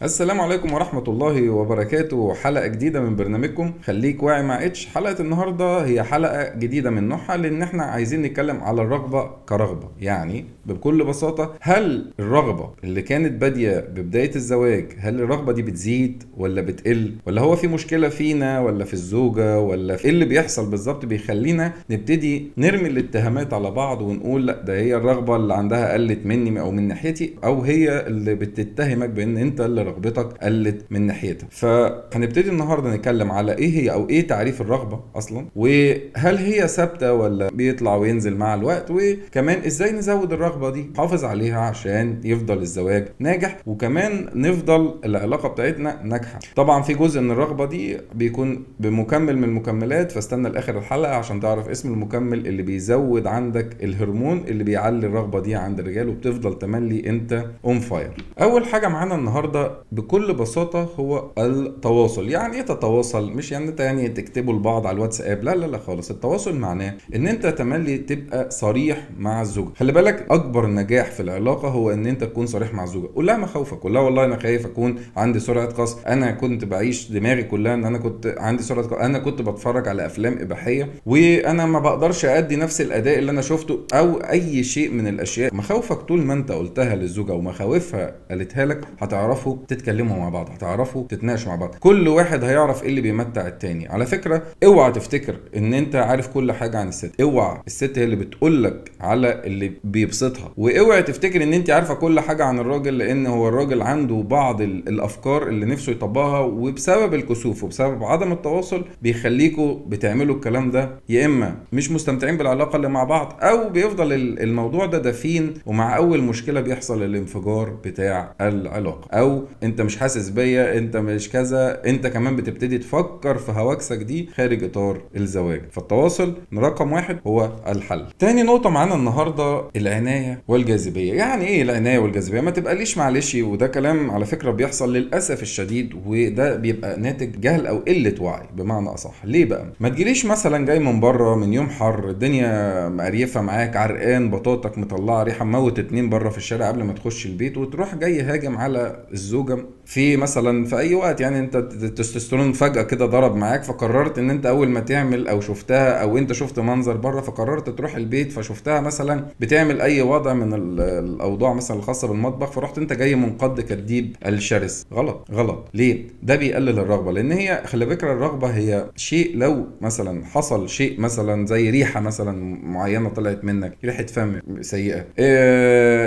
السلام عليكم ورحمة الله وبركاته. حلقة جديدة من برنامجكم خليك واعي مع اتش. حلقة النهاردة هي حلقة جديدة من نوعها، لان احنا عايزين نتكلم على الرغبة كرغبة. يعني بكل بساطة، هل الرغبة اللي كانت بادية ببداية الزواج، هل الرغبة دي بتزيد ولا بتقل، ولا هو في مشكلة فينا ولا في الزوجة، ولا في ايه اللي بيحصل بالظبط بيخلينا نبتدي نرمي الاتهامات على بعض ونقول لا ده هي الرغبة اللي عندها قلت مني او من ناحيتي، او هي اللي بتتهمك بان انت اللي رغبتك قلت من ناحيتها. فهنبتدي النهارده نتكلم على ايه هي او ايه تعريف الرغبه اصلا، وهل هي ثابته ولا بيطلع وينزل مع الوقت، وكمان ازاي نزود الرغبه دي نحافظ عليها عشان يفضل الزواج ناجح، وكمان نفضل العلاقه بتاعتنا ناجحه. طبعا في جزء من الرغبه دي بيكون بمكمل من المكملات، فاستنى لاخر الحلقه عشان تعرف اسم المكمل اللي بيزود عندك الهرمون اللي بيعلي الرغبه دي عند الرجال، وبتفضل تملي انت اون فاير. اول حاجه معانا النهارده بكل بساطة هو التواصل. يعني ايه تتواصل؟ مش يعني انت يعني تكتبوا لبعض على الواتساب، لا لا لا خالص. التواصل معناه ان انت تملي تبقى صريح مع الزوجة. خلي بالك، اكبر نجاح في العلاقة هو ان انت تكون صريح مع الزوجة. قول لها مخاوفك، قول لها والله انا خايف اكون عندي سرعة قصف، انا كنت بعيش دماغي كلها ان انا كنت عندي سرعة قصف، انا كنت بتفرج على افلام اباحية وانا ما بقدرش ادي نفس الاداء اللي انا شفته، او اي شيء من الاشياء. مخاوفك طول ما انت قلتها للزوجة ومخاوفها قالتها لك، هتعرفوا تتكلموا مع بعض، هتعرفوا تتناقشوا مع بعض، كل واحد هيعرف ايه اللي بيمتع التاني. على فكره، اوعى تفتكر ان انت عارف كل حاجه عن الست. اوعى، الست هي اللي بتقولك على اللي بيبسطها، واوعى تفتكر ان انت عارفه كل حاجه عن الراجل، لان هو الراجل عنده بعض الافكار اللي نفسه يطبقها، وبسبب الكسوف وبسبب عدم التواصل بيخليكوا بتعملوا الكلام ده، يا اما مش مستمتعين بالعلاقه اللي مع بعض، او بيفضل الموضوع ده دفين، ومع اول مشكله بيحصل الانفجار بتاع العلاقه، او انت مش حاسس بيا، انت مش كذا، انت كمان بتبتدي تفكر في هواكسك دي خارج اطار الزواج. فالتواصل رقم واحد هو الحل. تاني نقطة معانا النهاردة العناية والجاذبية. يعني ايه العناية والجاذبية؟ ما تبقاليش معلش، وده كلام على فكرة بيحصل للأسف الشديد، وده بيبقى ناتج جهل او قلة وعي بمعنى اصح. ليه بقى؟ ما تجيليش مثلا جاي من بره من يوم حر، الدنيا مقريفة معاك، عرقان، بطاطك مطلعة ريحة، موت اتنين بره في الشارع قبل ما تخش البيت، وتروح جاي هاجم على الزوجة في مثلا في اي وقت. يعني انت التستوستيرون فجأة كده ضرب معاك، فقررت ان انت اول ما تعمل او شفتها، او انت شفت منظر بره فقررت تروح البيت، فشفتها مثلا بتعمل اي وضع من الاوضاع مثلا الخاصة بالمطبخ، فرحت انت جاي منقض كالديب الشرس. غلط غلط. ليه؟ ده بيقلل الرغبة، لان هي خلي فكرة الرغبة هي شيء لو مثلا حصل شيء مثلا زي ريحة مثلا معينة طلعت منك، ريحة فم سيئة،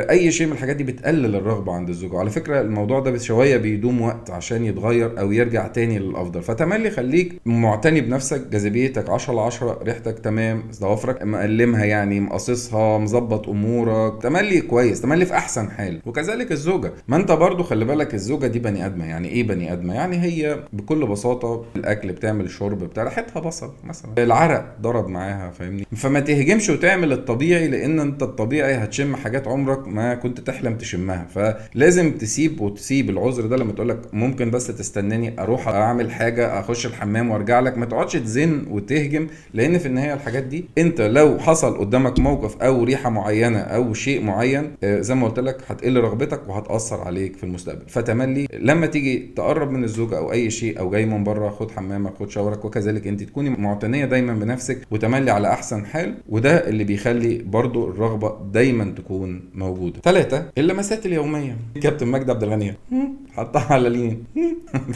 اي شيء من الحاجات دي بتقلل الرغبة عند الزوج. وعلى فكرة الموضوع ده شوية بيدوم وقت عشان يتغير او يرجع تاني للافضل. فتملي خليك معتني بنفسك، جاذبيتك 10/10، ريحتك تمام، ضوافرك مقلمها يعني مقصصها، مظبط امورك، تملي كويس، تملي في احسن حال. وكذلك الزوجة، ما انت برضو خلي بالك الزوجة دي بني ادمة. يعني ايه بني ادمة؟ يعني هي بكل بساطة الاكل بتعمل الشرب بتاع ريحتها بصل مثلا، العرق ضرب معاها، فاهمني؟ فما تهجمش وتعمل الطبيعي، لان انت الطبيعي هتشم حاجات عمرك ما كنت تحلم تشمها. فلازم تسيب العذر ده لما تقولك ممكن بس تستناني اروح اعمل حاجه، اخش الحمام وارجع لك. ما تقعدش تزن وتهجم، لان في النهايه الحاجات دي انت لو حصل قدامك موقف او ريحه معينه او شيء معين، زي ما قلت لك هتقل رغبتك وهتاثر عليك في المستقبل. فتملي لما تيجي تقرب من الزوجه او اي شيء، او جاي من بره، خد حمامك، خد شاورك، وكذلك انت تكوني معتنيه دايما بنفسك وتملي على احسن حال، وده اللي بيخلي برضو الرغبه دايما تكون موجوده. 3. اللمسات اليوميه. كابتن مجدي عبد الغني حطها على لين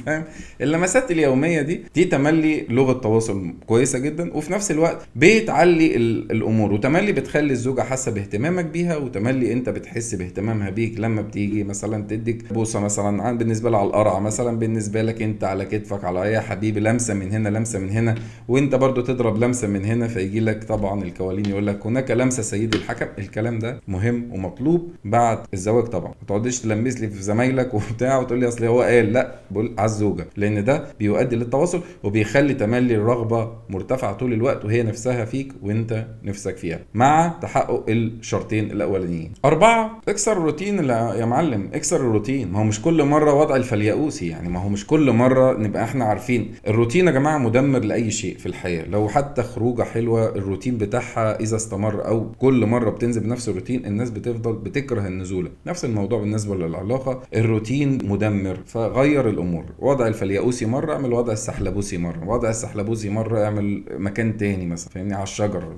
فاهم؟ اللمسات اليوميه دي تملي لغه تواصل كويسه جدا، وفي نفس الوقت بتعلي الامور، وتملي بتخلي الزوجه حاسه باهتمامك بيها، وتملي انت بتحس باهتمامها بيك لما بتيجي مثلا تديك بوسه مثلا، عن بالنسبه لها على القرع مثلا، بالنسبه لك انت على كتفك، على يا حبيبي، لمسه من هنا لمسه من هنا، وانت برضو تضرب لمسه من هنا، فيجي لك طبعا الكوالين يقول لك هناك لمسه سيدي الحكم. الكلام ده مهم ومطلوب بعد الزواج طبعا. ما تقعدش تلمس لي في زمايلك وبتاع وتقول لي اصل هو قال، لا، بقول على الزوجه، لان ده بيؤدي للتواصل وبيخلي تملي الرغبه مرتفعه طول الوقت، وهي نفسها فيك وانت نفسك فيها، مع تحقق الشرطين الاولانيين. 4. اكسر الروتين. يا معلم اكسر الروتين. ما هو مش كل مره وضع الفلياوسي، يعني ما هو مش كل مره نبقى احنا عارفين. الروتين يا جماعه مدمر لاي شيء في الحياه. لو حتى خروجه حلوه الروتين بتاعها اذا استمر، او كل مره بتنزل بنفس الروتين، الناس بتفضل بتكره النزول. نفس الموضوع بالنسبه للعلاقه، الروتين بيكون مدمر. فغير الامور، وضع الفلياوسي مره اعمل وضع السحلبوسي مره، وضع السحلبوسي مره اعمل مكان تاني مثلا، فاهمني، على الشجر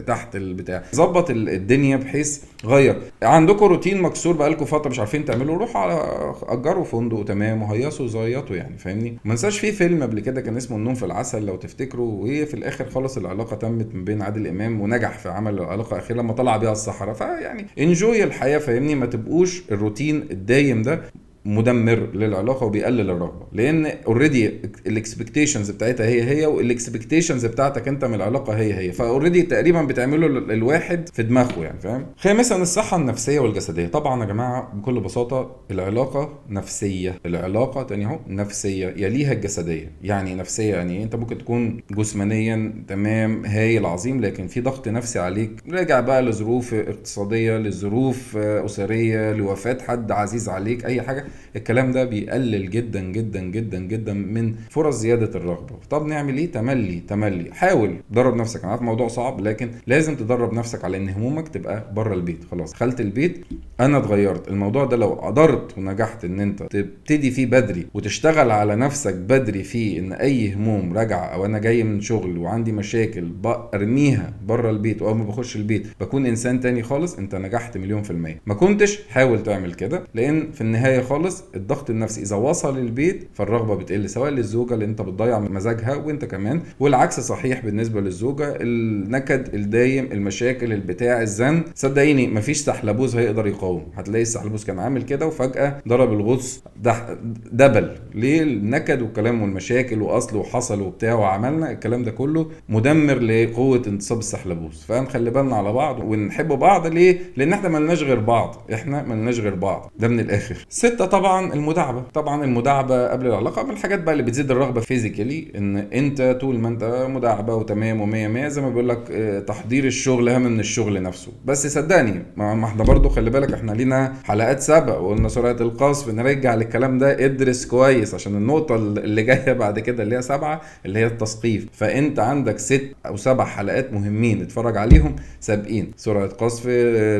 تحت البتاع. ظبط الدنيا بحيث غير. عندكم روتين مكسور بقالكم فتره مش عارفين تعملوا، روحوا على اجروا فندق تمام وهيصوا وزيطوا يعني، فاهمني. ما ننساش في فيلم قبل كده كان اسمه النوم في العسل لو تفتكروا، وهي في الاخر خلص العلاقه تمت ما بين عادل امام ونجح في عمل العلاقه اخيرا لما طلع بيها الصحراء. فيعني انجوي الحياه، فاهمني، ما تبقوش الروتين الدايم ده مدمر للعلاقه وبيقلل الرغبه، لان اوريدي الاكسبكتيشنز بتاعتها هي والاكسبكتيشنز بتاعتك انت من العلاقه هي، فاوريدي تقريبا بتعمله الواحد في دماغه يعني، فاهم. خامسا الصحه النفسيه والجسديه. طبعا يا جماعه بكل بساطه العلاقه نفسيه، العلاقه تاني اهو نفسيه يليها الجسديه. يعني نفسيه يعني انت ممكن تكون جسمانيا تمام هايل عظيم، لكن في ضغط نفسي عليك راجع بقى لظروف اقتصاديه، لظروف اسريه، لوفاه حد عزيز عليك، اي حاجه. الكلام ده بيقلل جدا جدا جدا جدا من فرص زيادة الرغبة. طب نعمل ايه؟ تملي. حاول درب نفسك. انا عارف الموضوع صعب، لكن لازم تدرب نفسك على ان همومك تبقى بره البيت. خلاص دخلت البيت، انا اتغيرت. الموضوع ده لو قدرت ونجحت ان انت تبتدي فيه بدري وتشتغل على نفسك بدري فيه، ان اي هموم راجعة او انا جاي من شغل وعندي مشاكل برميها بره البيت، واول ما بخش البيت بكون انسان تاني خالص، انت نجحت 100%. ما كنتش حاول تعمل كده، لان في النهاية خالص الضغط النفسي اذا وصل البيت فالرغبه بتقل، سواء للزوجه اللي انت بتضيع مزاجها وانت كمان، والعكس صحيح بالنسبه للزوجه. النكد الدايم، المشاكل، البتاع، الزن، صدقيني مفيش سحلبوز هيقدر يقاوم. هتلاقي السحلبوز كان عامل كده وفجاه ضرب الغصن دبل. ليه؟ النكد والكلام والمشاكل واصل وحصل وبتاع وعملنا الكلام ده كله مدمر لقوه انتصاب السحلبوز. فنخلي بالنا على بعض ونحب بعض. ليه؟ لان احنا ملناش غير بعض، ده من الاخر. 6 طبعا المداعبه. طبعا المداعبه قبل العلاقه من الحاجات بقى اللي بتزيد الرغبه فيزيكالي، ان انت طول ما انت مداعبه وتمام ومية مية زي ما بيقول لك تحضير الشغل اهم من الشغل نفسه. بس صدقني ما احنا برضو خلي بالك احنا لينا حلقات سابقه وقلنا سرعه القذف، نرجع للكلام ده، ادرس كويس عشان النقطه اللي جايه بعد كده اللي هي 7 اللي هي التثقيف. فانت عندك 6 أو 7 حلقات مهمين اتفرج عليهم سابقين: سرعه قذف،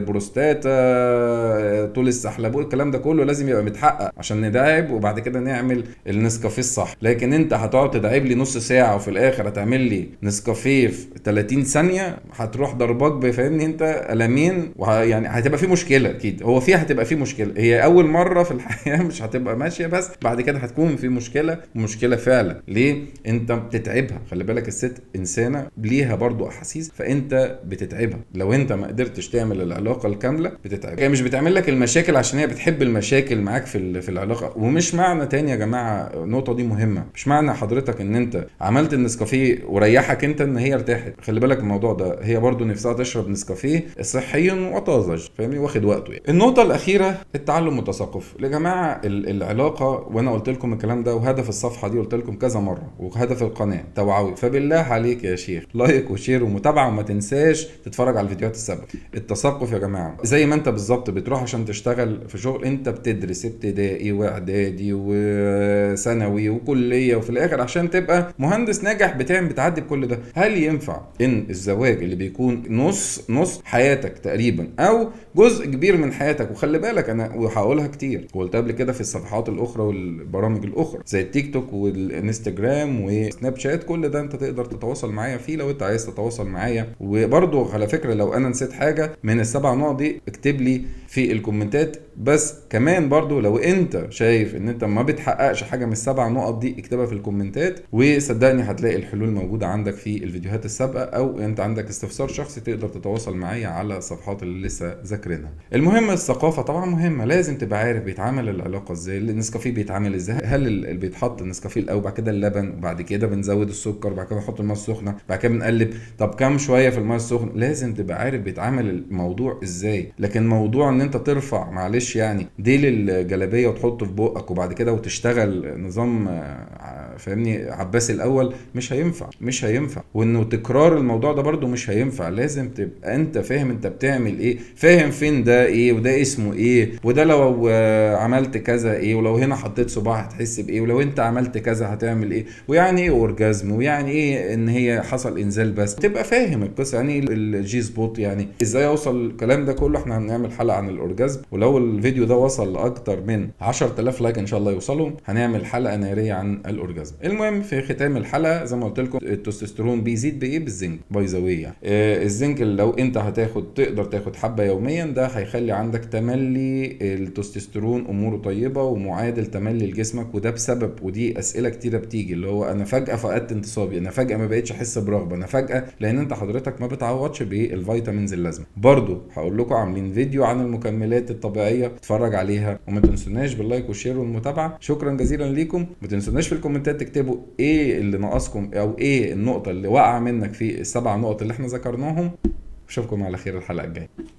بروستاتا، طول السحلبوت، الكلام ده كله لازم يبقى متحقق عشان ندعب وبعد كده نعمل النسكافيه الصح. لكن انت هتقعد تدعب لي نص ساعه وفي الاخر هتعمل لي نسكافيه في 30 ثانيه، هتروح ضربك بفهمني انت قلمين، يعني هتبقى في مشكله. اكيد هو فيها هتبقى في مشكله، هي اول مره في الحياه مش هتبقى ماشيه، بس بعد كده هتكون في مشكله فعلا. ليه؟ انت بتتعبها. خلي بالك الست انسانه ليها برضو احاسيس، فانت بتتعبها. لو انت ما قدرتش تعمل العلاقه الكامله بتتعبها. هي مش بتعمل لك المشاكل عشان هي بتحب المشاكل معاك في العلاقه. ومش معنى تاني يا جماعه، النقطه دي مهمه، مش معنى حضرتك ان انت عملت النسكافيه وريحك انت ان هي ارتاحت. خلي بالك الموضوع ده، هي برضو نفسها تشرب نسكافيه صحيا وطازج، فاهمني، واخد وقته يعني. النقطه الاخيره التعلم والتثقف. يا جماعه العلاقه، وانا قلت لكم الكلام ده وهدف الصفحه دي قلت لكم كذا مره، وهدف القناه توعوي. فبالله عليك يا شيخ لايك وشير ومتابعه، وما تنساش تتفرج على الفيديوهات السابقه. التثقف يا جماعه زي ما انت بالظبط بتروح عشان تشتغل في شغل، انت بتدرس ابتدائي واعدادي وثانوي وكليه، وفي الاخر عشان تبقى مهندس ناجح بتعدي بكل ده. هل ينفع ان الزواج اللي بيكون نص حياتك تقريبا او جزء كبير من حياتك، وخلي بالك انا وهقولها كتير وقلت قبل كده في الصفحات الاخرى والبرامج الاخرى زي التيك توك والانستجرام وسناب شات، كل ده انت تقدر تتواصل معايا فيه لو انت عايز تتواصل معايا. وبرضو على فكره لو انا نسيت حاجه من السبع نقط دي اكتب لي في الكومنتات. بس كمان برضو لو انت شايف ان انت ما بتحققش حاجه من السبع نقط دي اكتبها في الكومنتات، وصدقني هتلاقي الحلول موجوده عندك في الفيديوهات السابقه، او انت عندك استفسار شخصي تقدر تتواصل معايا على الصفحات اللي لسه ذاكرينها. المهم الثقافه طبعا مهمه، لازم تبقى عارف بيتعامل العلاقه ازاي، النسكافيه بيتعامل ازاي، هل اللي بيتحط النسكافيه الاول بعد كده اللبن وبعد كده بنزود السكر بعد كده نحط الميه السخنه بعد كده بنقلب، طب كام شويه في الميه السخنه، لازم تبقى عارف بيتعامل الموضوع ازاي. لكن موضوع ان انت ترفع معلش يعني ديل الجلابيه وتحطه في بقك وبعد كده وتشتغل نظام فاهمني عباس الاول مش هينفع، وانه تكرار الموضوع ده برضو مش هينفع. لازم تبقى انت فاهم انت بتعمل ايه، فاهم فين ده ايه وده اسمه ايه، وده لو عملت كذا ايه، ولو هنا حطيت صباع هتحس بايه، ولو انت عملت كذا هتعمل ايه، ويعني ايه اورجازم، ويعني ايه ان هي حصل انزال، بس تبقى فاهم القصه. يعني الجي سبوت، يعني ازاي اوصل الكلام ده كله. احنا هنعمل حلقه عن الاورجازم، ولو الفيديو ده وصل لاكتر من 10000 لايك ان شاء الله يوصلهم، هنعمل حلقه ناريه عن الاورجازم. المهم في ختام الحلقه زي ما قلت لكم، التستوستيرون بيزيد بايه؟ بالزنك، باي ذا واي يعني. الزنك اللي لو انت تقدر تاخد حبه يوميا، ده هيخلي عندك تملي التستوستيرون اموره طيبه ومعادل تملي لجسمك. وده بسبب، ودي اسئله كتيره بتيجي، اللي هو انا فجاه فقدت انتصابي، انا فجاه ما بقتش احس برغبه، انا فجاه، لان انت حضرتك ما بتعوضش بالفيتامينز اللازمه. برضو هقول لكم عاملين فيديو عن المكملات الطبيعيه، اتفرج عليها. وما تنسوناش باللايك والشير والمتابعه. شكرا جزيلا ليكم. ما تنسوناش في الكومنتات تكتبوا ايه اللي ناقصكم، او ايه النقطه اللي واقعه منك في ال7 نقط اللي احنا ذكرناهم. اشوفكم على خير الحلقه الجايه.